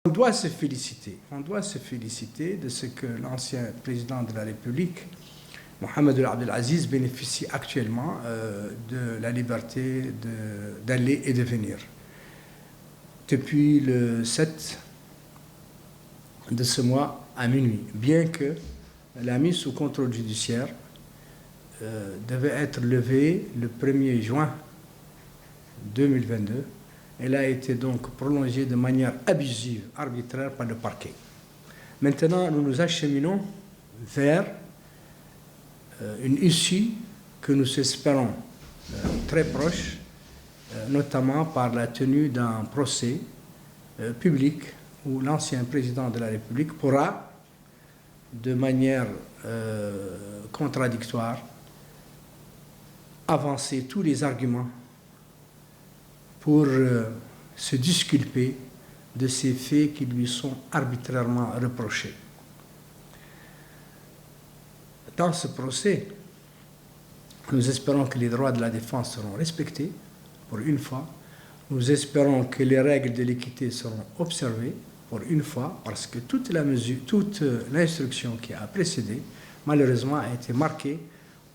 On doit se féliciter de ce que l'ancien président de la République, Mohamed Abdel Aziz, bénéficie actuellement de la liberté d'aller et de venir. Depuis le 7 de ce mois à minuit, bien que la mise sous contrôle judiciaire devait être levée le 1er juin 2022, elle a été donc prolongée de manière abusive, arbitraire par le parquet. Maintenant, nous nous acheminons vers une issue que nous espérons très proche, notamment par la tenue d'un procès public où l'ancien président de la République pourra, de manière contradictoire, avancer tous les arguments pour se disculper de ces faits qui lui sont arbitrairement reprochés. Dans ce procès, nous espérons que les droits de la défense seront respectés, pour une fois. Nous espérons que les règles de l'équité seront observées, pour une fois, parce que toute l'instruction qui a précédé, malheureusement, a été marquée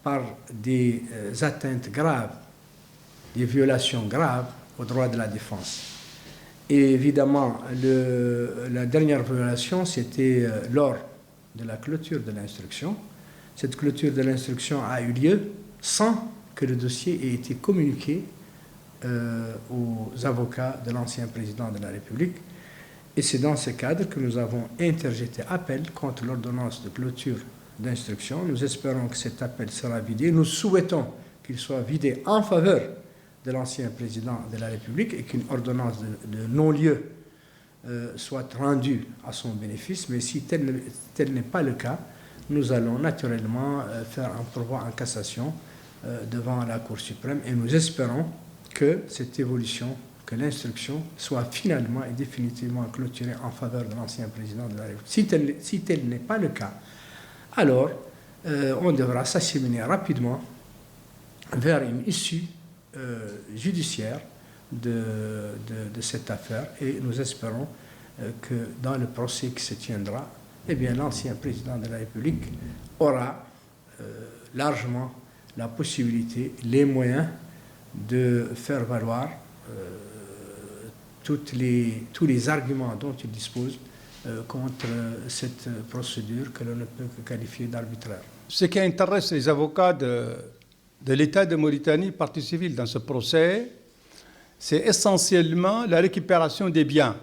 par des atteintes graves, des violations graves aux droits de la défense. Et évidemment, la dernière violation, c'était lors de la clôture de l'instruction. Cette clôture de l'instruction a eu lieu sans que le dossier ait été communiqué aux avocats de l'ancien président de la République. Et c'est dans ce cadre que nous avons interjeté appel contre l'ordonnance de clôture d'instruction. Nous espérons que cet appel sera vidé. Nous souhaitons qu'il soit vidé en faveur de l'ancien président de la République et qu'une ordonnance de non-lieu soit rendue à son bénéfice. Mais si tel n'est pas le cas, nous allons naturellement faire un pourvoi en cassation devant la Cour suprême et nous espérons que cette évolution, que l'instruction soit finalement et définitivement clôturée en faveur de l'ancien président de la République. Si tel n'est pas le cas, alors on devra s'acheminer rapidement vers une issue judiciaire de cette affaire et nous espérons que dans le procès qui se tiendra, eh bien, l'ancien président de la République aura largement la possibilité, les moyens de faire valoir tous les arguments dont il dispose contre cette procédure que l'on ne peut que qualifier d'arbitraire. Ce qui intéresse les avocats de l'État de Mauritanie, partie civile dans ce procès, c'est essentiellement la récupération des biens.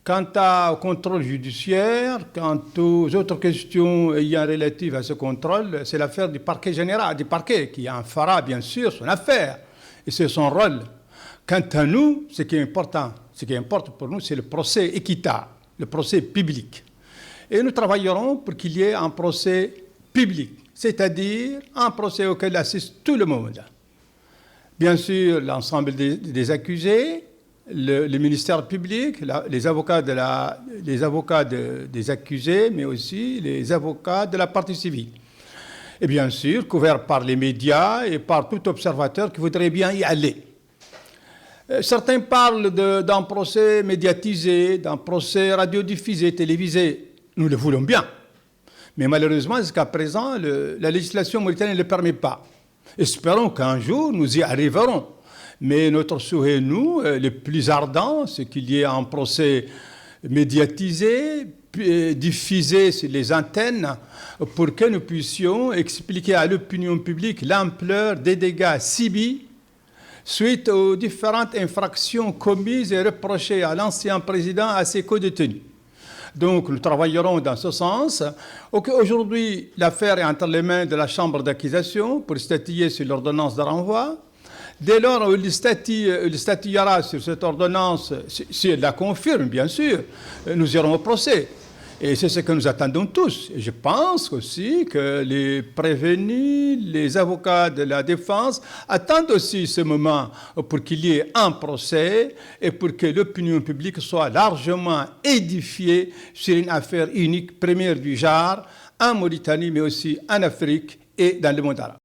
Quant au contrôle judiciaire, quant aux autres questions ayant relatives à ce contrôle, c'est l'affaire du parquet général, du parquet, qui en fera bien sûr son affaire, et c'est son rôle. Quant à nous, ce qui importe pour nous, c'est le procès équitable, le procès public. Et nous travaillerons pour qu'il y ait un procès public, c'est-à-dire un procès auquel assiste tout le monde. Bien sûr, l'ensemble des accusés, le ministère public, les avocats des accusés, mais aussi les avocats de la partie civile. Et bien sûr, couverts par les médias et par tout observateur qui voudrait bien y aller. Certains parlent d'un procès médiatisé, d'un procès radiodiffusé, télévisé. Nous le voulons bien. Mais malheureusement, jusqu'à présent, la législation mauritanienne ne le permet pas. Espérons qu'un jour, nous y arriverons. Mais notre souhait, nous, le plus ardent, c'est qu'il y ait un procès médiatisé, diffusé sur les antennes, pour que nous puissions expliquer à l'opinion publique l'ampleur des dégâts subis suite aux différentes infractions commises et reprochées à l'ancien président à ses co-détenus. Donc nous travaillerons dans ce sens. Aujourd'hui, l'affaire est entre les mains de la Chambre d'accusation pour statuer sur l'ordonnance de renvoi. Dès lors où il statuera sur cette ordonnance, si elle la confirme, bien sûr, nous irons au procès. Et c'est ce que nous attendons tous. Et je pense aussi que les prévenus, les avocats de la défense attendent aussi ce moment pour qu'il y ait un procès et pour que l'opinion publique soit largement édifiée sur une affaire unique, première du genre, en Mauritanie, mais aussi en Afrique et dans le monde arabe.